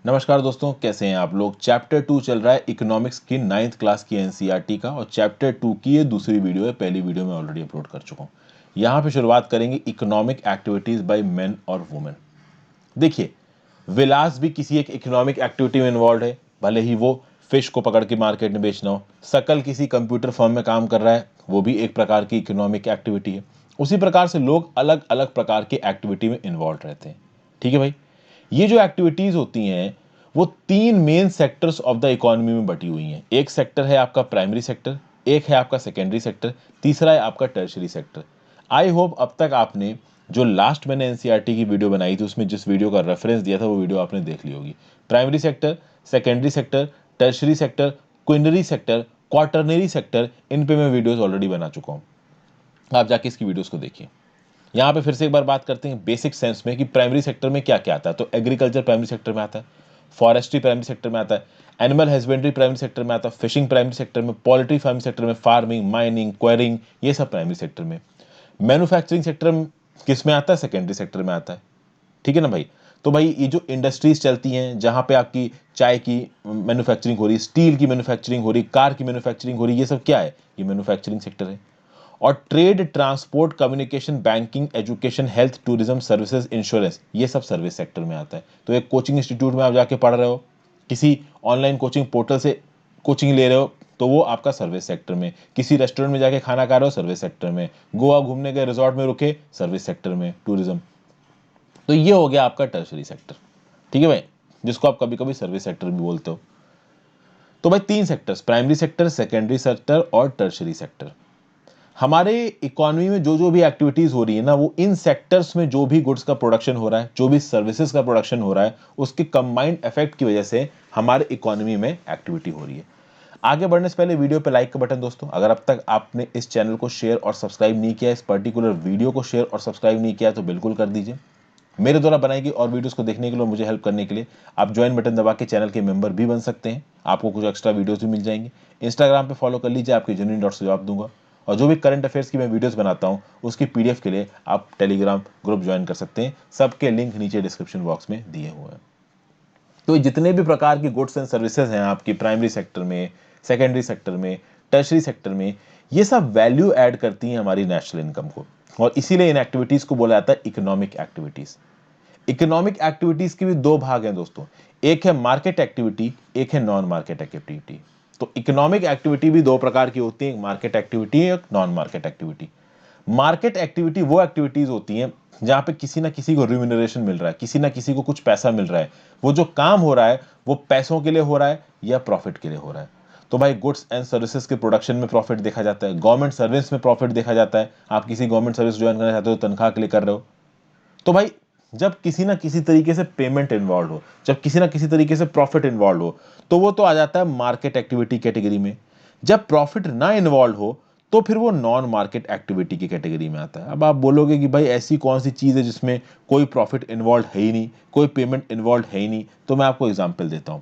नमस्कार दोस्तों, कैसे हैं आप लोग। चैप्टर 2 चल रहा है इकोनॉमिक्स की 9th क्लास की एनसीईआरटी का और चैप्टर 2 की ये दूसरी वीडियो है। पहली वीडियो में ऑलरेडी अपलोड कर चुका हूं। यहां पे शुरुआत करेंगे इकोनॉमिक एक्टिविटीज बाय मेन और वुमेन। देखिए, विलास भी किसी एक इकोनॉमिक एक्टिविटी में इन्वॉल्व है, भले ही वो फिश को पकड़ के मार्केट में बेचना हो। सकल किसी कंप्यूटर फर्म में काम कर रहा है, वो भी एक प्रकार की इकोनॉमिक एक्टिविटी है। उसी प्रकार से लोग अलग अलग प्रकार की एक्टिविटी में इन्वॉल्व रहते हैं। ठीक है भाई, ये जो एक्टिविटीज होती हैं वो तीन main sectors of the economy में बटी हुई हैं। एक सेक्टर है आपका प्राइमरी सेक्टर, एक है आपका सेकेंडरी सेक्टर, तीसरा है आपका टर्शरी सेक्टर। आई होप अब तक आपने जो लास्ट मैंने एनसीईआरटी की वीडियो बनाई थी उसमें जिस वीडियो का रेफरेंस दिया था वो वीडियो आपने देख ली होगी। Primary sector, secondary sector, tertiary sector, quinary sector, quaternary sector, इन पे मैं वीडियोस ऑलरेडी बना चुका हूं। आप जाके इसकी वीडियोस को देखिए। यहां पे फिर से एक बार बात करते हैं बेसिक सेंस में कि प्राइमरी सेक्टर में क्या क्या आता है। तो एग्रीकल्चर प्राइमरी सेक्टर में आता है, फॉरेस्ट्री प्राइमरी सेक्टर में आता है, एनिमल हस्बेंड्री प्राइमरी सेक्टर में आता है, फिशिंग प्राइमरी सेक्टर में, पोल्ट्री प्राइमरी सेक्टर में, फार्मिंग, माइनिंग, क्वेरिंग, ये सब प्राइमरी सेक्टर में। मैन्युफैक्चरिंग सेक्टर किस में आता है? सेकेंडरी सेक्टर में आता है। ठीक है ना भाई। तो भाई ये जो इंडस्ट्रीज चलती हैं जहां पे आपकी चाय की मैन्युफैक्चरिंग हो रही है, स्टील की मैन्युफैक्चरिंग हो रही है, कार की मैन्युफैक्चरिंग हो रही है, ये सब क्या है? ये मैन्युफैक्चरिंग सेक्टर है। और trade, transport, communication, banking, education, health, tourism, services, insurance, ये सब सर्विस सेक्टर में आता है। तो एक कोचिंग इंस्टीट्यूट में आप जाके पढ़ रहे हो, किसी ऑनलाइन कोचिंग पोर्टल से कोचिंग ले रहे हो, तो वो आपका सर्विस सेक्टर में। किसी रेस्टोरेंट में जाके खाना खा रहे हो, सर्विस सेक्टर में। गोवा घूमने गए, रिजॉर्ट में रुके, सर्विस सेक्टर में, टूरिज्म। तो ये हो गया आपका टर्शरी सेक्टर। ठीक है भाई, जिसको आप कभी कभी सर्विस सेक्टर भी बोलते हो। तो भाई तीन sectors, primary sector, secondary sector और टर्शरी सेक्टर। हमारे इकोनॉमी में जो जो भी एक्टिविटीज हो रही है ना, वो इन सेक्टर्स में जो भी गुड्स का प्रोडक्शन हो रहा है, जो भी सर्विसेज का प्रोडक्शन हो रहा है, उसके कंबाइंड इफेक्ट की वजह से हमारे इकोनॉमी में एक्टिविटी हो रही है। आगे बढ़ने से पहले वीडियो पे लाइक का बटन दोस्तों, अगर अब तक आपने इस चैनल को शेयर और सब्सक्राइब नहीं किया, इस पर्टिकुलर वीडियो को शेयर और सब्सक्राइब नहीं किया, तो बिल्कुल कर दीजिए। मेरे द्वारा बनाई गई और वीडियोस को देखने के लिए, मुझे हेल्प करने के लिए आप ज्वाइन बटन दबा के चैनल के मेंबर भी बन सकते हैं। आपको कुछ एक्स्ट्रा वीडियोस भी मिल जाएंगे। इंस्टाग्राम पे फॉलो कर लीजिए, आपके जेन्युइन डॉट से जवाब दूंगा। और जो भी करंट अफेयर्स की मैं वीडियोस बनाता हूं उसकी पीडीएफ के लिए आप टेलीग्राम ग्रुप ज्वाइन कर सकते हैं। सबके लिंक नीचे डिस्क्रिप्शन बॉक्स में दिए हुए हैं। तो जितने भी प्रकार की गुड्स एंड सर्विसेज हैं आपकी प्राइमरी सेक्टर में, सेकेंडरी सेक्टर में, टर्शरी सेक्टर में, ये सब वैल्यू ऐड करती हैं हमारी नेशनल इनकम को। और इसीलिए इन एक्टिविटीज को बोला जाता है इकोनॉमिक एक्टिविटीज। इकोनॉमिक एक्टिविटीज के भी दो भाग हैं दोस्तों, एक है मार्केट एक्टिविटी, एक है नॉन मार्केट एक्टिविटी। तो इकोनॉमिक एक्टिविटी भी दो प्रकार की होती है, एक मार्केट एक्टिविटी है, एक non market activity. Market activity वो एक्टिविटीज होती हैं जहां पे किसी ना किसी को रिम्यूनरेशन मिल रहा है, किसी ना किसी को कुछ पैसा मिल रहा है। वो जो काम हो रहा है वो पैसों के लिए हो रहा है या प्रॉफिट के लिए हो रहा है। तो भाई गुड्स एंड सर्विसेज के प्रोडक्शन में प्रॉफिट देखा जाता है, गवर्नमेंट सर्विस में प्रॉफिट देखा जाता है। आप किसी गवर्नमेंट सर्विस ज्वाइन करना चाहते हो, तनख्वाह के लिए कर रहे हो। तो भाई जब किसी ना किसी तरीके से पेमेंट इन्वॉल्व हो, जब किसी ना किसी तरीके से प्रॉफिट इन्वॉल्व हो, तो वो तो आ जाता है मार्केट एक्टिविटी कैटेगरी में। जब प्रॉफिट ना इन्वॉल्व हो तो फिर वो नॉन मार्केट एक्टिविटी की कैटेगरी में आता है। अब आप बोलोगे कि भाई ऐसी कौन सी चीज है जिसमें कोई प्रॉफिट इन्वॉल्व है ही नहीं, कोई पेमेंट इन्वॉल्व है ही नहीं। तो मैं आपको एग्जांपल देता हूं।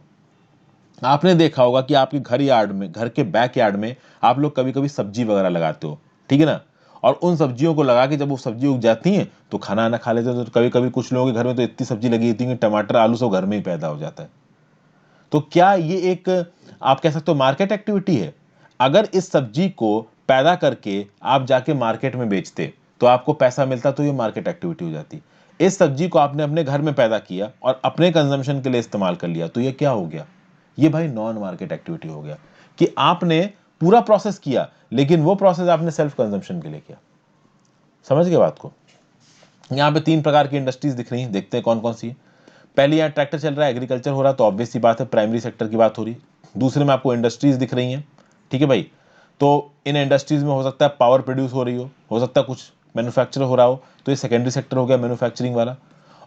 आपने देखा होगा कि आपके घर यार्ड में, घर के बैक यार्ड में आप लोग कभी कभी सब्जी वगैरह लगाते हो, ठीक है ना। और उन सब्जियों को लगा के जब वो सब्जी उग जाती हैं तो खाना आना खा लेते हो। तो कभी कभी कुछ लोगों के घर में तो इतनी सब्जी लगी होती है कि टमाटर आलू सब घर में ही पैदा हो जाता है। तो क्या ये एक, आप कह सकते हो, मार्केट एक्टिविटी है? अगर इस सब्जी को पैदा करके आप जाके मार्केट में बेचते तो आपको पैसा मिलता, तो ये मार्केट एक्टिविटी हो जाती। इस सब्जी को आपने अपने घर में पैदा किया और अपने कंजम्पशन के लिए इस्तेमाल कर लिया, तो ये क्या हो गया? ये भाई नॉन मार्केट एक्टिविटी हो गया कि आपने पूरा प्रोसेस किया लेकिन वो प्रोसेस आपने सेल्फ कंजम्पशन के लिए किया। समझ गए बात को? यहां पे तीन प्रकार की इंडस्ट्रीज दिख रही हैं, देखते हैं कौन कौन सी है। पहले यहाँ ट्रैक्टर चल रहा है, एग्रीकल्चर हो रहा है, तो ऑब्वियस सी बात है प्राइमरी सेक्टर की बात हो रही है। दूसरे में आपको इंडस्ट्रीज दिख रही हैं, ठीक है भाई। तो इन इंडस्ट्रीज में हो सकता है पावर प्रोड्यूस हो रही हो सकता है कुछ मैन्युफैक्चर हो रहा हो, तो ये सेकेंडरी सेक्टर हो गया मैन्युफैक्चरिंग वाला।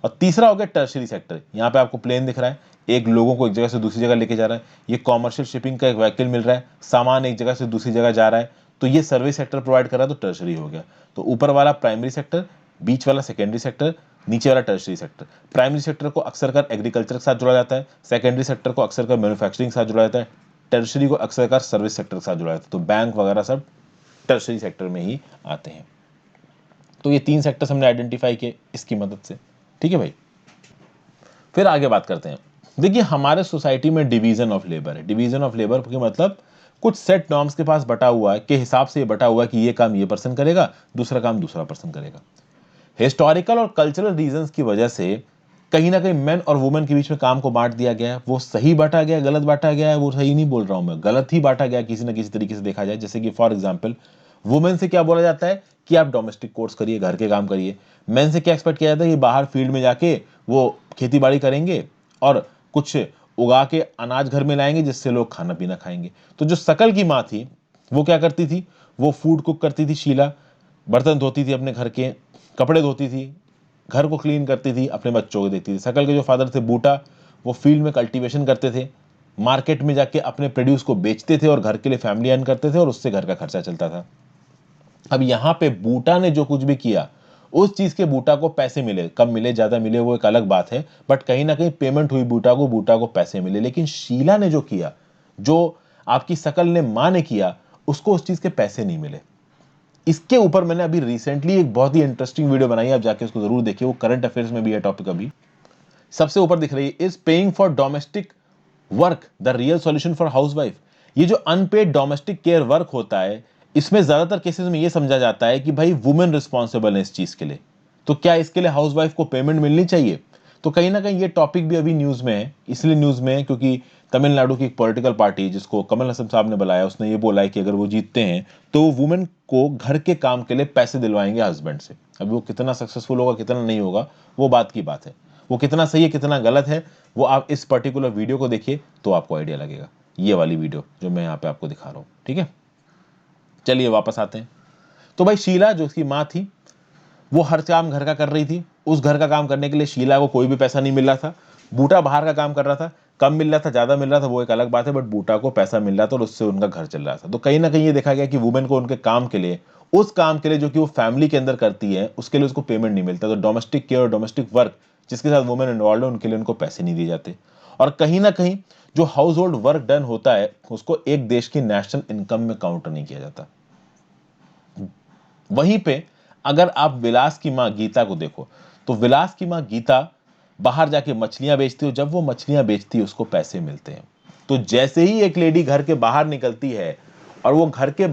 और तीसरा हो गया टर्शरी सेक्टर। यहाँ पे आपको प्लेन दिख रहा है, एक लोगों को एक जगह से दूसरी जगह लेके जा रहा है। ये कॉमर्शियल शिपिंग का एक व्हीकल मिल रहा है, सामान एक जगह से दूसरी जगह जा रहा है, तो ये सर्विस सेक्टर प्रोवाइड कर रहा है, तो टर्शरी हो गया। तो ऊपर वाला प्राइमरी सेक्टर, बीच वाला सेकेंडरी सेक्टर, नीचे वाला टर्शरी सेक्टर। प्राइमरी सेक्टर को अक्सर कर एग्रीकल्चर के साथ जोड़ा जाता है, सेकेंडरी सेक्टर को अक्सर कर मैन्युफैक्चरिंग के साथ जोड़ा जाता है, टर्शरी को अक्सर कर सर्विस सेक्टर के साथ जोड़ा जाता है। तो बैंक वगैरह सब टर्शरी सेक्टर में ही आते हैं। तो ये तीन सेक्टर्स हमने आइडेंटिफाई किए इसकी मदद से, ठीक है भाई। फिर आगे बात करते हैं। देखिए हमारे सोसाइटी में डिवीजन ऑफ लेबर है। डिवीजन ऑफ लेबर के मतलब कुछ सेट नॉर्म्स के पास बटा हुआ है, के हिसाब से ये बटा हुआ है कि ये काम ये पर्सन करेगा, दूसरा काम दूसरा पर्सन करेगा। हिस्टोरिकल और कल्चरल रीजंस की वजह से कहीं ना कहीं मेन और वुमेन के बीच में काम को बांट दिया गया है। वो सही बांटा गया, गलत बांटा गया है, वो सही नहीं बोल रहा हूं मैं, गलत ही बांटा गया किसी ना किसी तरीके से देखा जाए। जैसे कि फॉर एग्जांपल वुमेन से क्या बोला जाता है कि आप डोमेस्टिक कोर्स करिए, घर के काम करिए। मेन से क्या एक्सपेक्ट किया जाता है कि बाहर फील्ड में जाके वो खेती बाड़ी करेंगे और कुछ उगा के अनाज घर में लाएंगे जिससे लोग खाना पीना खाएंगे। तो जो शकल की माँ थी वो क्या करती थी, वो फूड कुक करती थी, शीला बर्तन धोती थी, अपने घर के कपड़े धोती थी, घर को क्लीन करती थी, अपने बच्चों को देखती थी। शकल के जो फादर थे बूटा, वो फील्ड में कल्टीवेशन करते थे, मार्केट में जाके अपने प्रोड्यूस को बेचते थे और घर के लिए फैमिली अर्न करते थे और उससे घर का खर्चा चलता था। अब यहां पे बूटा ने जो कुछ भी किया, उस चीज के बूटा को पैसे मिले, कम मिले ज्यादा मिले वो एक अलग बात है, बट कहीं ना कहीं पेमेंट हुई बूटा को पैसे मिले। लेकिन शीला ने जो किया, जो आपकी शकल ने मां ने किया, उसको उस चीज के पैसे नहीं मिले। इसके ऊपर मैंने अभी रिसेंटली एक बहुत ही इंटरेस्टिंग वीडियो बनाई है, आप जाके उसको जरूर देखिए, वो करंट अफेयर्स में भी है टॉपिक। अभी सबसे ऊपर दिख रही है, is paying for domestic work the real solution for housewife. ये जो अनपेड डोमेस्टिक केयर वर्क होता है, इसमें ज्यादातर केसेस में ये समझा जाता है कि भाई वुमेन रिस्पॉन्सिबल है इस चीज के लिए, तो क्या इसके लिए हाउसवाइफ को पेमेंट मिलनी चाहिए। तो कहीं ना कहीं ये टॉपिक भी अभी न्यूज में है। इसलिए न्यूज में है क्योंकि तमिलनाडु की एक पॉलिटिकल पार्टी जिसको कमल हसन साहब ने बुलाया, उसने ये बोला है कि अगर वो जीतते हैं तो वो वुमेन को घर के काम के लिए पैसे दिलवाएंगे हस्बैंड से। अभी वो कितना सक्सेसफुल होगा कितना नहीं होगा वो बात की बात है, वो कितना सही है कितना गलत है वो आप इस पर्टिकुलर वीडियो को देखिए तो आपको आइडिया लगेगा। ये वाली वीडियो जो मैं यहाँ पे आपको दिखा रहा हूँ, ठीक है। चलिए वापस आते हैं। तो भाई शीला जो उसकी माँ थी, वो हर काम घर का कर रही थी। उस घर का काम करने के लिए शीला को कोई भी पैसा नहीं मिल रहा था। बूटा बाहर का काम कर रहा था, कम मिल रहा था ज्यादा मिल रहा था वो एक अलग बात है, बट बूटा को पैसा मिल रहा था और उससे उनका घर चल रहा था। तो कहीं ना कहीं ये देखा गया कि वुमेन को उनके काम के लिए, उस काम के लिए जो कि वो फैमिली के अंदर करती है, उसके लिए उसको पेमेंट नहीं मिलता। तो डोमेस्टिक केयर और डोमेस्टिक वर्क जिसके साथ वुमेन इन्वॉल्व है, उनके लिए उनको पैसे नहीं दिए जाते। और कहीं ना कहीं जो हाउस होल्ड वर्क डन होता है उसको एक देश की नेशनल इनकम में काउंट नहीं किया जाता। वहीं पे अगर आप विलास की मां गीता को देखो, तो विलास की मां गीता बाहर जाके मछलियां बेचती हो, जब वो मछलियां बेचती है उसको पैसे मिलते हैं। तो जैसे ही एक लेडी घर के बाहर निकलती है और वो घर के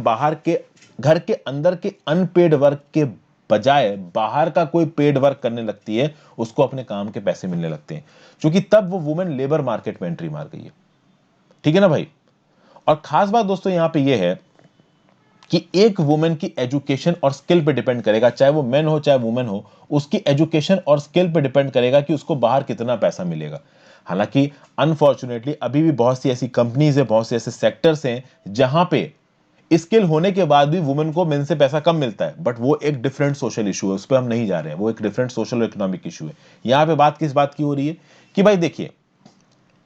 अंदर के अनपेड वर्क के बजाय बाहर का कोई पेड वर्क करने लगती है, उसको अपने काम के पैसे मिलने लगते हैं, क्योंकि तब वो वुमेन लेबर मार्केट में एंट्री मार गई है। ठीक है ना भाई। और खास बात दोस्तों यहां पे ये है कि एक वुमेन की एजुकेशन और स्किल पे डिपेंड करेगा, चाहे वो मेन हो चाहे वुमेन हो, उसकी एजुकेशन और स्किल पे डिपेंड करेगा कि उसको बाहर कितना पैसा मिलेगा। हालांकि अनफॉर्चुनेटली अभी भी बहुत सी ऐसी कंपनीज है, बहुत से ऐसे सेक्टर्स हैं जहां पे स्किल होने के बाद भी वुमेन को मेन से पैसा कम मिलता है, बट वो एक डिफरेंट सोशल इशू है, उस पर हम नहीं जा रहे हैं। वो एक डिफरेंट सोशल और इकोनॉमिक इशू है। यहां पे बात किस बात की हो रही है कि भाई देखिए,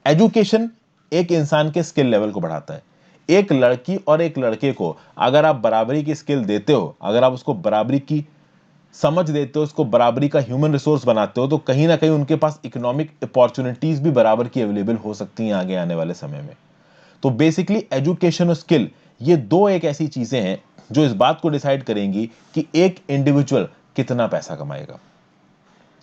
एजुकेशन एक इंसान के स्किल लेवल को बढ़ाता है। एक लड़की और एक लड़के को अगर आप बराबरी की स्किल देते हो, अगर आप उसको बराबरी की समझ देते हो, उसको बराबरी का ह्यूमन रिसोर्स बनाते हो, तो कहीं ना कहीं उनके पास इकोनॉमिक अपॉर्चुनिटीज भी बराबर की अवेलेबल हो सकती हैं आगे आने वाले समय में। तो बेसिकली एजुकेशन और स्किल, ये दो एक ऐसी चीजें हैं जो इस बात को डिसाइड करेंगी कि एक इंडिविजुअल कितना पैसा कमाएगा।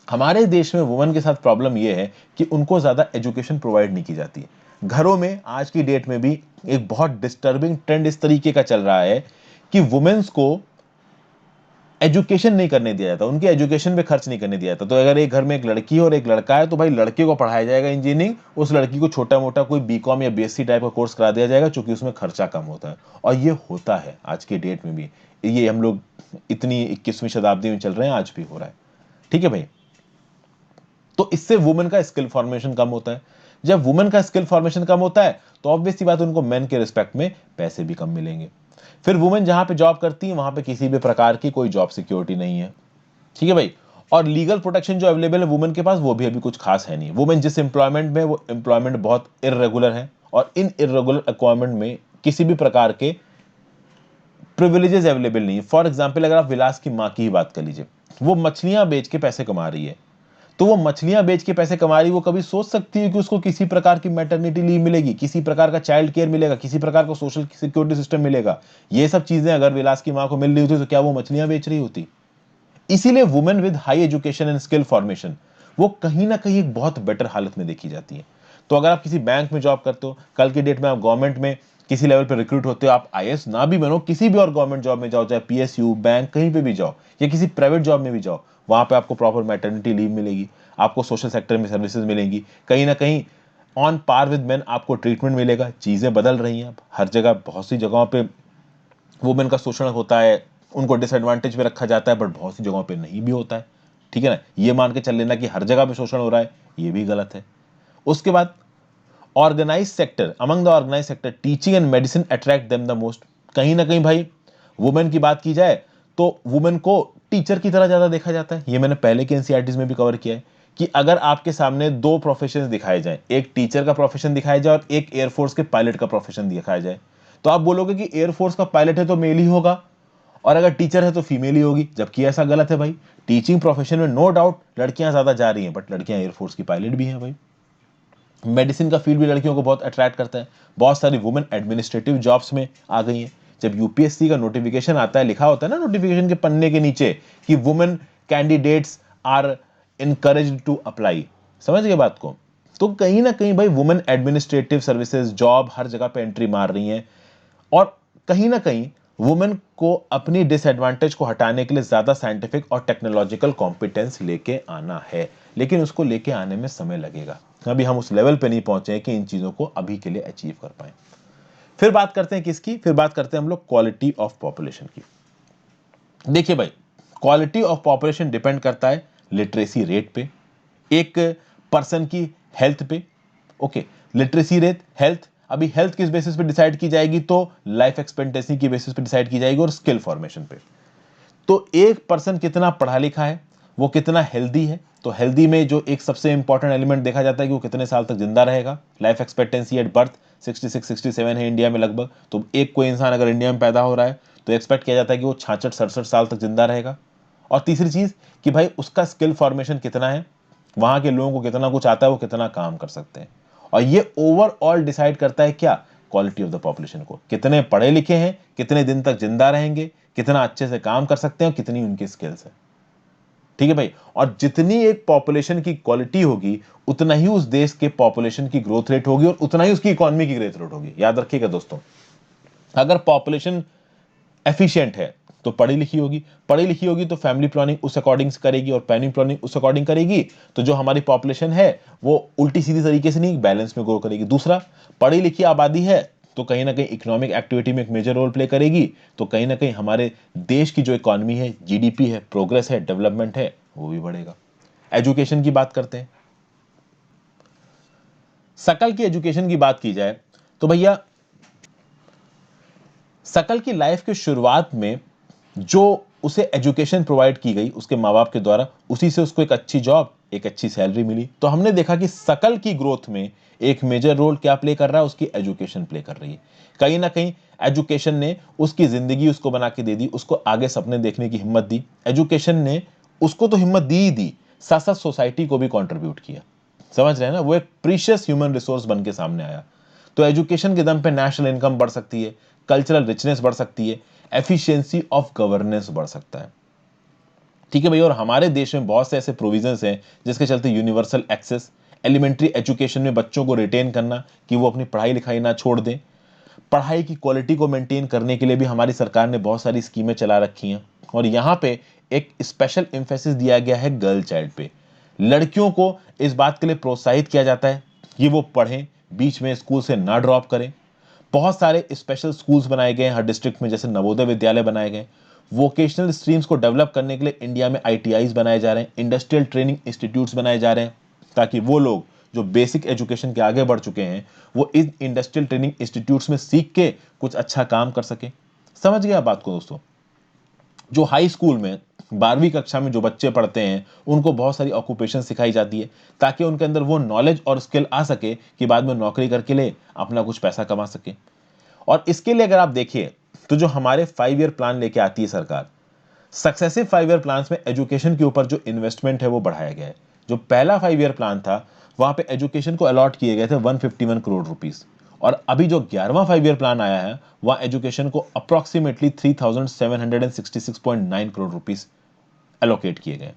हमारे देश में वुमेन के साथ प्रॉब्लम यह है कि उनको ज्यादा एजुकेशन प्रोवाइड नहीं की जाती है। घरों में आज की डेट में भी एक बहुत डिस्टर्बिंग ट्रेंड इस तरीके का चल रहा है कि वुमेन्स को एजुकेशन नहीं करने दिया जाता, उनके एजुकेशन पे खर्च नहीं करने दिया जाता। तो अगर एक घर में एक लड़की और एक लड़का है तो भाई लड़के को पढ़ाया जाएगा इंजीनियरिंग, उस लड़की को छोटा मोटा कोई बीकॉम या बीएससी टाइप का कोर्स करा दिया जाएगा, क्योंकि उसमें खर्चा कम होता है। और ये होता है आज के डेट में भी, ये हम लोग इतनी 21वीं शताब्दी में चल रहे हैं, आज भी हो रहा है। ठीक है भाई। तो इससे वुमेन का स्किल फॉर्मेशन कम होता है। जब वुमेन का स्किल फॉर्मेशन कम होता है तो ऑब्वियस सी बात है उनको मेन के रिस्पेक्ट में पैसे भी कम मिलेंगे। फिर वुमेन जहां पे जॉब करती है वहां पे किसी भी प्रकार की कोई जॉब सिक्योरिटी नहीं है। ठीक है भाई। और लीगल प्रोटेक्शन जो अवेलेबल है वुमेन के पास वो भी अभी कुछ खास है नहीं। वुमेन जिस एम्प्लॉयमेंट में, वो एम्प्लॉयमेंट बहुत इरेगुलर है, और इन इरेगुलर एम्प्लॉयमेंट में किसी भी प्रकार के प्रिविलेजेस अवेलेबल नहीं है। फॉर एग्जाम्पल अगर आप विलास की मां की ही बात कर लीजिए, वो मछलियां बेच के पैसे कमा रही है। तो वो मछलियां बेच के पैसे कमा रही, वो कभी सोच सकती है कि उसको किसी प्रकार की मैटरनिटी लीव मिलेगी, किसी प्रकार का चाइल्ड केयर मिलेगा, किसी प्रकार का सोशल सिक्योरिटी सिस्टम मिलेगा? ये सब चीजें अगर विलास की मां को मिल रही होती तो क्या वो मछलियां बेच रही होती? इसीलिए women with high education and skill formation वो कहीं ना कहीं एक बहुत बेटर हालत में देखी जाती है। तो अगर आप किसी बैंक में जॉब करते हो, कल की डेट में आप गवर्नमेंट में किसी लेवल पे रिक्रूट होते हो, आप आईएएस ना भी बनो, किसी भी और गवर्नमेंट जॉब में जाओ, चाहे पीएसयू, बैंक, कहीं पे भी जाओ या किसी प्राइवेट जॉब में भी जाओ, वहां पे आपको प्रॉपर मैटरनिटी लीव मिलेगी, आपको सोशल सेक्टर में सर्विसेज मिलेंगी, कहीं ना कहीं ऑन पार विद मेन आपको ट्रीटमेंट मिलेगा। चीजें बदल रही हैं, हर जगह बहुत सी जगहों पे वुमेन का शोषण होता है, उनको डिसएडवांटेज में रखा जाता है, बट बहुत सी जगहों पे नहीं भी होता है। ठीक है ना, ये मान के चल लेना कि हर जगह पे शोषण हो रहा है, ये भी गलत है। उसके बाद organise sector, among the organise sector teaching and medicine attract them the most. कहीं ना कहीं भाई वुमेन की बात की जाए तो वुमेन को टीचर की तरह ज्यादा देखा जाता है। ये मैंने पहले के एनसीईआरटीज में भी कवर किया है कि अगर आपके सामने दो प्रोफेशन दिखाए जाए, एक टीचर का प्रोफेशन दिखाया जाए और एक एयरफोर्स के पायलट का प्रोफेशन दिखाया जाए, तो आप बोलोगे कि एयरफोर्स का पायलट है तो मेल ही होगा और अगर टीचर है तो फीमेल ही होगी, जबकि ऐसा गलत है भाई। टीचिंग प्रोफेशन में नो डाउट लड़कियां ज्यादा जा रही हैं, बट लड़कियां एयरफोर्स की पायलट भी हैं भाई। मेडिसिन का फील्ड भी लड़कियों को बहुत अट्रैक्ट करता है, बहुत सारी वुमेन एडमिनिस्ट्रेटिव जॉब्स में आ गई हैं। जब यूपीएससी का नोटिफिकेशन आता है, लिखा होता है ना नोटिफिकेशन के पन्ने के नीचे कि women candidates are encouraged to apply, समझ गए बात को। तो कहीं ना कहीं भाई वुमेन एडमिनिस्ट्रेटिव सर्विसेज जॉब हर जगह पे एंट्री मार रही हैं और कहीं ना कहीं वुमेन को अपनी डिसएडवांटेज को हटाने के लिए ज्यादा साइंटिफिक और टेक्नोलॉजिकल कॉम्पिटेंस लेके आना है, लेकिन उसको लेके आने में समय लगेगा। अभी हम उस लेवल पे नहीं पहुंचे हैं कि इन चीजों को अभी के लिए अचीव कर पाए। फिर बात करते हैं किसकी, फिर बात करते हैं हम लोग क्वालिटी ऑफ पॉपुलेशन की। देखिए भाई, क्वालिटी ऑफ पॉपुलेशन डिपेंड करता है लिटरेसी रेट पे, एक पर्सन की हेल्थ पे। ओके, लिटरेसी रेट, हेल्थ, अभी हेल्थ किस बेसिस पे डिसाइड की जाएगी, तो लाइफ एक्सपेक्टेंसी की बेसिस पे डिसाइड की जाएगी और स्किल फॉर्मेशन पे। तो एक पर्सन कितना पढ़ा लिखा है, वो कितना हेल्दी है, तो हेल्दी में जो एक सबसे इंपॉर्टेंट एलिमेंट देखा जाता है कि वो कितने साल तक जिंदा रहेगा। लाइफ एक्सपेक्टेंसी एट बर्थ 66-67 है इंडिया में लगभग, तो एक कोई इंसान अगर इंडिया में पैदा हो रहा है तो एक्सपेक्ट किया जाता है कि वो 66-67 साल तक जिंदा रहेगा। और तीसरी चीज कि भाई उसका स्किल फॉर्मेशन कितना है, वहां के लोगों को कितना कुछ आता है, वो कितना काम कर सकते हैं। और ये ओवरऑल डिसाइड करता है क्या, क्वालिटी ऑफ द पॉपुलेशन को, कितने पढ़े लिखे हैं, कितने दिन तक जिंदा रहेंगे, कितना अच्छे से काम कर सकते हैं, कितनी उनकी स्किल्स है। ठीक है भाई, और जितनी एक पॉपुलेशन की क्वालिटी होगी उतना ही उस देश के पॉपुलेशन की ग्रोथ रेट होगी और उतना ही उसकी इकोनॉमी की ग्रोथ रेट होगी। याद रखिएगा दोस्तों, अगर पॉपुलेशन एफिशिएंट है तो पढ़ी लिखी होगी तो फैमिली प्लानिंग उस अकॉर्डिंग करेगी और प्लानिंग प्लानिंग उस अकॉर्डिंग करेगी, तो जो हमारी पॉपुलेशन है वो उल्टी सीधी तरीके से नहीं, बैलेंस में ग्रो करेगी। दूसरा, पढ़ी लिखी आबादी है तो कहीं ना कहीं इकोनॉमिक एक्टिविटी में एक मेजर रोल प्ले करेगी, तो कहीं ना कहीं हमारे देश की जो इकोनॉमी है, जीडीपी है, प्रोग्रेस है, डेवलपमेंट है, वो भी बढ़ेगा। एजुकेशन की बात करते हैं। सकल की एजुकेशन की बात की जाए तो भैया सकल की लाइफ की शुरुआत में जो उसे एजुकेशन प्रोवाइड की गई उसके माँ बाप के द्वारा, उसी से उसको एक अच्छी जॉब, एक अच्छी सैलरी मिली। तो हमने देखा कि सकल की ग्रोथ में एक मेजर रोल क्या प्ले कर रहा है, उसकी एजुकेशन प्ले कर रही है। कहीं ना कहीं एजुकेशन ने उसकी जिंदगी उसको बना के दे दी, उसको आगे सपने देखने की हिम्मत दी। एजुकेशन ने उसको तो हिम्मत दी ही दी, साथ साथ सोसाइटी को भी कंट्रीब्यूट किया। समझ रहे हैं ना, वो एक प्रीशियस ह्यूमन रिसोर्स बन के सामने आया। तो एजुकेशन के दम पे नेशनल इनकम बढ़ सकती है, कल्चरल रिचनेस बढ़ सकती है, एफिशिएंसी ऑफ गवर्नेंस बढ़ सकता है। ठीक है भैया, और हमारे देश में बहुत से ऐसे प्रोविजंस हैं जिसके चलते यूनिवर्सल एक्सेस, एलिमेंट्री एजुकेशन में बच्चों को रिटेन करना कि वो अपनी पढ़ाई लिखाई ना छोड़ दें, पढ़ाई की क्वालिटी को मेंटेन करने के लिए भी हमारी सरकार ने बहुत सारी स्कीमें चला रखी हैं। और यहाँ पे एक स्पेशल एम्फेसिस दिया गया है गर्ल चाइल्ड पे। लड़कियों को इस बात के लिए प्रोत्साहित किया जाता है कि वो पढ़ें, बीच में स्कूल से ना ड्रॉप करें। बहुत सारे स्पेशल स्कूल्स बनाए गए हैं हर डिस्ट्रिक्ट में, जैसे नवोदय विद्यालय बनाए गए। वोकेशनल स्ट्रीम्स को डेवलप करने के लिए इंडिया में आईटीआईज बनाए जा रहे हैं, इंडस्ट्रियल ट्रेनिंग इंस्टीट्यूट्स बनाए जा रहे हैं, ताकि वो लोग जो बेसिक एजुकेशन के आगे बढ़ चुके हैं वो इन इंडस्ट्रियल ट्रेनिंग इंस्टीट्यूट्स में सीख के कुछ अच्छा काम कर सके। समझ गया बात को दोस्तों। जो हाई स्कूल में 12वीं कक्षा में जो बच्चे पढ़ते हैं उनको बहुत सारी ऑक्यूपेशन सिखाई जाती है, ताकि उनके अंदर वो नॉलेज और स्किल आ सके कि बाद में नौकरी करके ले अपना कुछ पैसा कमा सके। और इसके लिए अगर आप देखिए तो जो हमारे 5 ईयर प्लान लेके आती है सरकार, सक्सेसिव 5 ईयर प्लान में एजुकेशन के ऊपर जो इन्वेस्टमेंट है वो बढ़ाया गया है। जो पहला 5 ईयर प्लान था वहां पे एजुकेशन को अलॉट किए गए थे 151 करोड़ रुपीस, और अभी जो 11वां 5 ईयर प्लान आया है वहां एजुकेशन को अप्रोक्सीमेटली 3766.9 करोड़ रुपीस एलोकेट किए गए।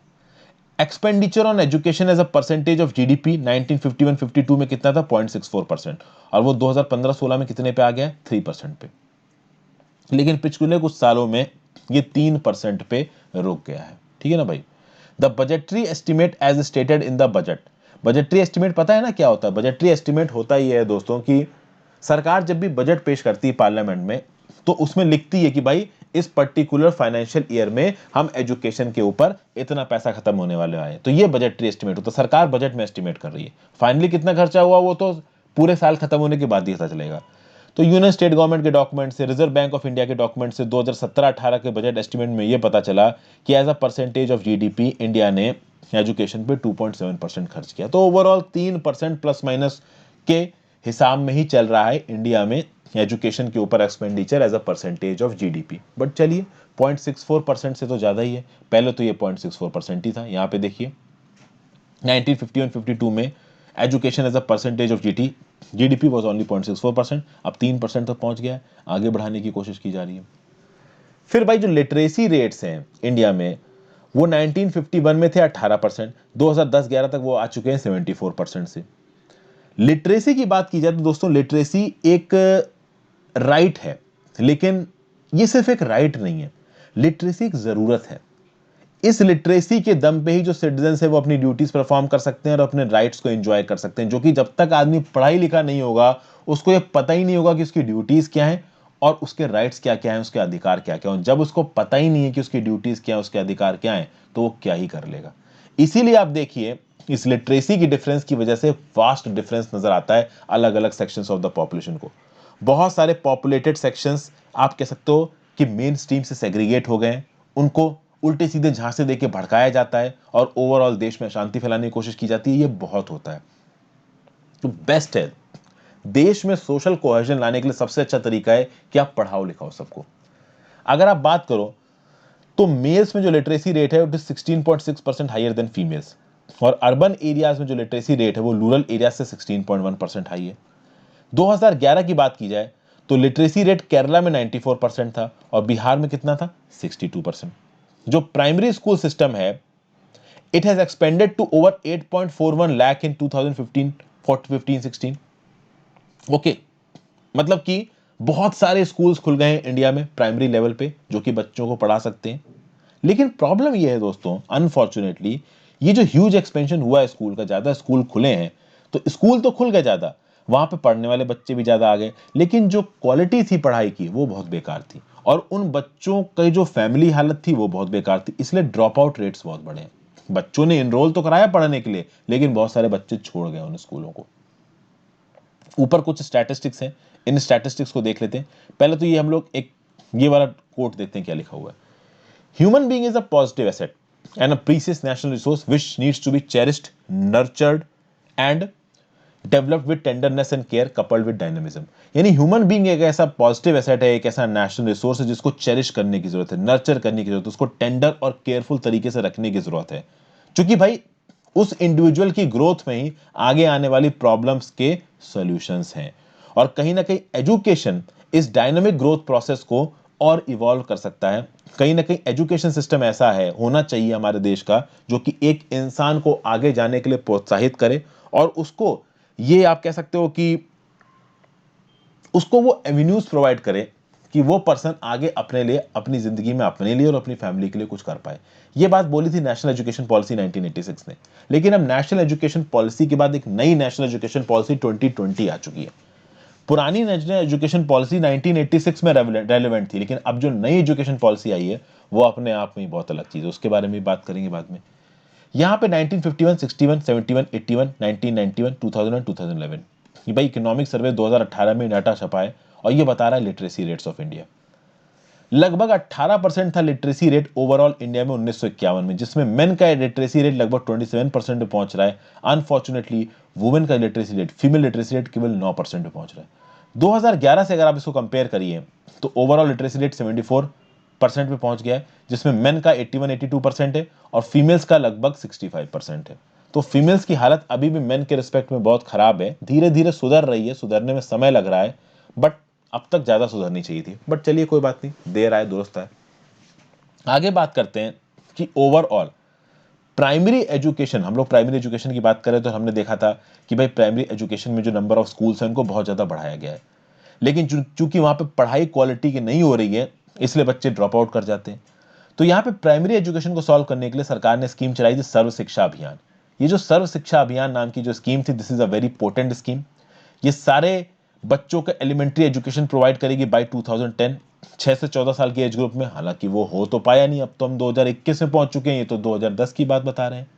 Expenditure on education as a percentage of GDP 1951-52 में कितना था? 0.64%, और वो 2015-16 में कितने पे आ गया? 3% पे। लेकिन पिछले कुछ सालों में ये 3% पे रुक गया है। ठीक है ना भाई? The budgetary estimate as stated in the budget. Budgetary estimate पता है ना क्या होता है? बजटरी एस्टिमेट होता ही है दोस्तों कि सरकार जब भी बजट पेश करती है पार्लियामेंट में, तो उसमें लिखती है कि भाई इस पर्टिकुलर फाइनेंशियल ईयर में हम एजुकेशन के ऊपर इतना पैसा खत्म होने वाले आए। तो ये बजटरी एस्टिमेट होता है, सरकार बजट में एस्टिमेट कर रही है। फाइनली कितना खर्चा हुआ वो तो पूरे साल खत्म होने के बाद ही पता चलेगा। तो यूनियन स्टेट गवर्नमेंट के डॉक्यूमेंट से, रिजर्व बैंक ऑफ इंडिया के डॉक्यूमेंट से 2017-18 के बजट एस्टिमेट में यह पता चला कि as a percentage of GDP India ने एजुकेशन पे 2.7% खर्च किया। तो ओवरऑल 3% प्लस माइनस के हिसाब में ही चल रहा है इंडिया में एजुकेशन के ऊपर expenditure as a percentage of GDP. But चलिए 0.64% से तो ज्यादा ही है। पहले तो ये 0.64% ही था। यहाँ पे देखिए 1951-52 में education as a percentage of GDP was only 0.64%। अब 3% तक पहुंच गया है, आगे बढ़ाने की कोशिश की जा रही है। फिर भाई जो लिटरेसी रेट्स हैं इंडिया में, वो 1951 में थे 18%, 2010-11 तक वो आ चुके हैं 74% से। लिटरेसी की बात की जाए तो दोस्तों लिटरेसी एक राइट है, लेकिन ये सिर्फ एक राइट नहीं है, लिटरेसी एक जरूरत है। इस लिटरेसी के दम पे ही जो सिटीजन्स है वो अपनी ड्यूटीज परफॉर्म कर सकते हैं और अपने राइट्स को एंजॉय कर सकते हैं, जो कि जब तक आदमी पढ़ाई लिखा नहीं होगा उसको ये पता ही नहीं होगा कि उसकी ड्यूटीज क्या है और उसके राइट्स क्या क्या है, उसके अधिकार क्या क्या है। जब उसको पता ही नहीं है कि उसकी ड्यूटीज क्या है, उसके अधिकार क्या है, तो वो क्या ही कर लेगा। इसीलिए आप देखिए इस लिटरेसी की डिफरेंस की वजह से वास्ट डिफरेंस नजर आता है अलग अलग सेक्शंस ऑफ द पॉपुलेशन को। बहुत सारे पॉपुलेटेड सेक्शंस आप कह सकते हो कि मेन स्ट्रीम से सेग्रीगेट हो गए, उनको उल्टे सीधे झांसे देके भड़काया जाता है और ओवरऑल देश में शांति फैलाने की कोशिश की जाती है। ये बहुत होता है। तो बेस्ट है, देश में सोशल कोहेजन लाने के लिए सबसे अच्छा तरीका है कि आप पढ़ाओ लिखाओ सबको। अगर आप बात करो तो मेल्स में जो लिटरेसी रेट है, 16.6% हाइयर देन फीमेल्स, और अर्बन एरियाज में जो लिटरेसी रेट है वो रूरल एरिया से 16.1% हाई है। 2011 की बात की जाए तो लिटरेसी रेट केरला में 94% था और बिहार में कितना था? 62%। जो प्राइमरी स्कूल सिस्टम है, it has expanded to over 8.41 lakh in 2015-16। Okay, मतलब कि बहुत सारे स्कूल्स खुल गए हैं इंडिया में प्राइमरी लेवल पे जो कि बच्चों को पढ़ा सकते हैं। लेकिन प्रॉब्लम यह है दोस्तों, अनफॉर्चुनेटली ये जो ह्यूज एक्सपेंशन हुआ है स्कूल का, ज्यादा स्कूल खुले हैं, तो स्कूल तो खुल गए ज्यादा, वहां पे पढ़ने वाले बच्चे भी ज्यादा आ गए, लेकिन जो क्वालिटी थी पढ़ाई की वो बहुत बेकार थी और उन बच्चों की जो फैमिली हालत थी वो बहुत बेकार थी। इसलिए ड्रॉप आउट रेट्स बहुत बढ़े। बच्चों ने इनरोल तो कराया पढ़ने के लिए, लेकिन बहुत सारे बच्चे छोड़ गए उन स्कूलों को। ऊपर कुछ स्टैटिस्टिक्स हैं, इन स्टैटिस्टिक्स को देख लेते हैं। पहले तो ये हम लोग एक ये वाला कोट देखते हैं क्या लिखा हुआ है। Human being is a positive asset and a precious national resource which needs to be cherished, nurtured and developed with tenderness and care coupled with dynamism। यानी ह्यूमन बीइंग एक ऐसा पॉजिटिव एसेट है, एक ऐसा नेशनल रिसोर्स है जिसको cherish करने की जरूरत है, नर्चर करने की जरूरत है, उसको टेंडर और केयरफुल तरीके से रखने की जरूरत है, क्योंकि भाई उस इंडिविजुअल की ग्रोथ में ही आगे आने वाली प्रॉब्लम्स के सॉल्यूशंस हैं। और कहीं ना कहीं एजुकेशन इस डायनामिक ग्रोथ प्रोसेस को और इवॉल्व कर सकता है। कहीं ना कहीं एजुकेशन सिस्टम ऐसा है, होना चाहिए हमारे देश का, जो कि एक इंसान को आगे जाने के लिए प्रोत्साहित करे और उसको ये आप कह सकते हो कि उसको वो एवेन्यूज प्रोवाइड करे कि वो पर्सन आगे अपने लिए, अपनी जिंदगी में अपने लिए और अपनी फैमिली के लिए कुछ कर पाए। ये बात बोली थी नेशनल एजुकेशन पॉलिसी 1986 ने, लेकिन अब नेशनल एजुकेशन पॉलिसी के बाद एक नई नेशनल एजुकेशन पॉलिसी 2020 आ चुकी है। पुरानी नेशनल एजुकेशन पॉलिसी 1986 में रेलेवेंट थी, लेकिन अब जो नई एजुकेशन पॉलिसी आई है वो अपने आप में ही बहुत अलग चीज है, उसके बारे में बात करेंगे बाद में। यहाँ पे 1951, 61, 71, 81, 1991, 2000 और 2011 ये भाई इकोनॉमिक सर्वे 2018 में डाटा छपा है और ये बता रहा है लिटरेसी रेट्स ऑफ इंडिया। लगभग 18% था लिटरेसी रेट ओवरऑल इंडिया में 1951 में, जिसमें मेन का लिटरेसी रेट लगभग 27% पे पहुंच रहा है। अनफॉर्चुनेटली वुमेन का literacy rate, female literacy rate केवल 9% पे पहुंच रहा है। 2011 से अगर आप इसको कंपेयर करिए तो ओवरऑल लिटरेसी रेट 74% पे पहुंच गया है, जिसमें मेन का 81-82% है और फीमेल्स का लगभग 65% है। तो फीमेल्स की हालत अभी भी मेन के रिस्पेक्ट में बहुत खराब है, धीरे धीरे सुधर रही है, सुधरने में समय लग रहा है, बट अब तक ज्यादा सुधरनी चाहिए थी। बट चलिए कोई बात नहीं, देर आए दुरुस्त आए। आगे बात करते हैं कि ओवरऑल प्राइमरी एजुकेशन, हम लोग प्राइमरी एजुकेशन की बात करें तो हमने देखा था कि भाई प्राइमरी एजुकेशन में जो नंबर ऑफ स्कूल्स हैं उनको बहुत ज़्यादा बढ़ाया गया है, लेकिन चूंकि वहाँ पे पढ़ाई क्वालिटी की नहीं हो रही है इसलिए बच्चे ड्रॉप आउट कर जाते हैं। तो यहाँ पे प्राइमरी एजुकेशन को सॉल्व करने के लिए सरकार ने स्कीम चलाई थी सर्व शिक्षा अभियान। ये जो सर्व शिक्षा अभियान नाम की जो स्कीम थी, this is a very potent scheme. ये सारे बच्चों का एलिमेंट्री एजुकेशन प्रोवाइड करेगी बाय 2010, 6 से 14 साल के एज ग्रुप में। हालांकि वो हो तो पाया नहीं, अब तो हम 2021 में पहुंच चुके हैं, ये तो 2010 की बात बता रहे हैं।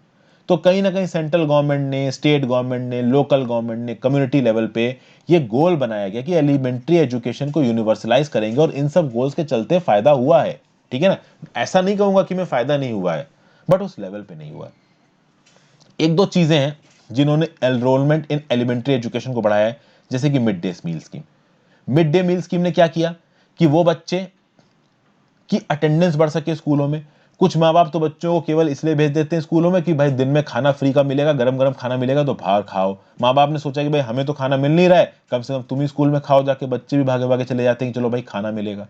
तो कहीं ना कहीं सेंट्रल गवर्नमेंट ने, स्टेट गवर्नमेंट ने, लोकल गवर्नमेंट ने, कम्युनिटी लेवल पे ये गोल बनाया गया कि एलिमेंट्री एजुकेशन को यूनिवर्सलाइज करेंगे, और इन सब गोल्स के चलते फायदा हुआ है। ठीक है ना, ऐसा नहीं कहूंगा कि मैं फायदा नहीं हुआ है, बट उस लेवल पे नहीं हुआ है। एक दो चीजें हैं जिन्होंने एनरोलमेंट इन एलिमेंट्री एजुकेशन को बढ़ाया है, जैसे कि mid day meal scheme. Mid day meal scheme ने क्या किया कि वो बच्चे की अटेंडेंस बढ़ सके स्कूलों में। कुछ माँ बाप तो बच्चों को केवल इसलिए भेज देते हैं स्कूलों में कि भाई दिन में खाना फ्री का मिलेगा, गरम गरम खाना मिलेगा तो बाहर खाओ। माँ बाप ने सोचा कि भाई हमें तो खाना मिल नहीं रहा है, कम से कम तुम ही स्कूल में खाओ जाके। बच्चे भी भागे भागे चले जाते हैं कि चलो भाई खाना मिलेगा।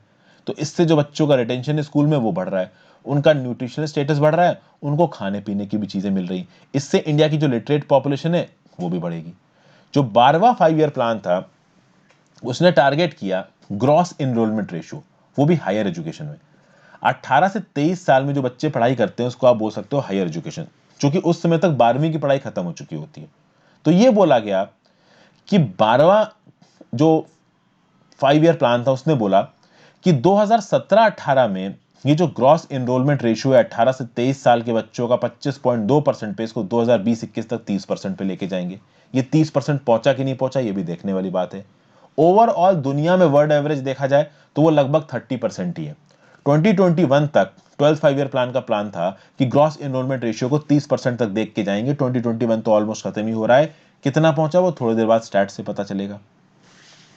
तो इससे जो बच्चों का रिटेंशन है स्कूल में वो बढ़ रहा है, उनका न्यूट्रिशनल स्टेटस बढ़ रहा है, उनको खाने पीने की भी चीजें मिल रही। इससे इंडिया की जो लिटरेट पॉपुलेशन है वो भी बढ़ेगी। जो 12वां 5 ईयर प्लान था उसने टारगेट किया ग्रॉस इनरोलमेंट रेशियो, वो भी हायर एजुकेशन में। 18 से 23 साल में जो बच्चे पढ़ाई करते हैं उसको आप बोल सकते हो हायर एजुकेशन, क्योंकि उस समय तक 12वीं की पढ़ाई खत्म हो चुकी होती है। तो ये बोला गया कि 12वां जो 5 ईयर प्लान था उसने बोला कि 2017-18 में ये जो ग्रॉस एनरोलमेंट रेशियो है 18 से 23 साल के बच्चों का 25.2% पे, इसको 2020-21 तक 30% पे लेके जाएंगे। ये 30% पहुंचा कि नहीं पहुंचा ये भी देखने वाली बात है। ओवरऑल दुनिया में वर्ल्ड एवरेज देखा जाए तो वो लगभग 30% ही है। 2021 तक 12 5 ईयर प्लान का प्लान था कि ग्रॉस एनरोलमेंट रेशियो को 30% तक देख के जाएंगे। 2021 तो ऑलमोस्ट खत्म ही हो रहा है, कितना पहुंचा वो थोड़ी देर बाद स्टैट से पता चलेगा।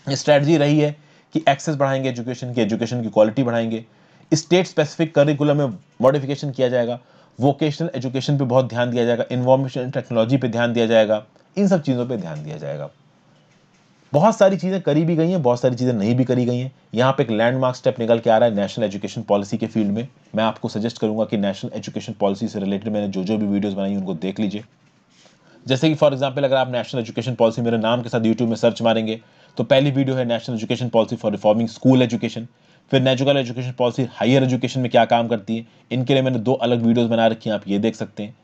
स्ट्रेटजी रही है कि एक्सेस बढ़ाएंगे एजुकेशन की क्वालिटी बढ़ाएंगे, स्टेट स्पेसिफिक करिकुलम में मॉडिफिकेशन किया जाएगा, वोकेशनल एजुकेशन पे बहुत ध्यान दिया जाएगा, इन्फॉर्मेशन टेक्नोलॉजी पे ध्यान दिया जाएगा, इन सब चीज़ों पे ध्यान दिया जाएगा। बहुत सारी चीज़ें करी भी गई हैं, बहुत सारी चीज़ें नहीं भी करी गई हैं। यहाँ पे एक लैंडमार्क स्टेप निकल के आ रहा है नेशनल एजुकेशन पॉलिसी के फील्ड में। मैं आपको सजेस्ट करूंगा कि नेशनल एजुकेशन पॉलिसी से रिलेटेड मैंने जो भी वीडियोस बनाई उनको देख लीजिए। जैसे कि फॉर एग्जांपल अगर आप नेशनल एजुकेशन पॉलिसी मेरे नाम के साथ यूट्यूब में सर्च मारेंगे तो पहली वीडियो है national education policy for reforming school education. फिर national education policy higher education में क्या काम करती है, इनके लिए मैंने 2 अलग वीडियोस बना रखी हैं, आप ये देख सकते हैं।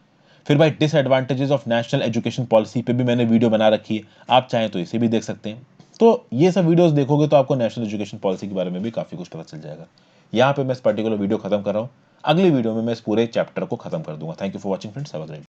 फिर भाई disadvantages of national education policy पे भी मैंने वीडियो बना रखी है, आप चाहें तो इसे भी देख सकते हैं। तो ये सब वीडियोस देखोगे तो आपको नेशनल एजुकेशन पॉलिसी के बारे में भी काफी कुछ पता चल जाएगा। यहाँ पे मैं इस पर्टिकुलर वीडियो खत्म कर रहा हूँ, अगली वीडियो में मैं इस पूरे चैप्टर को खत्म कर दूंगा। Thank you for watching friends, have a great day.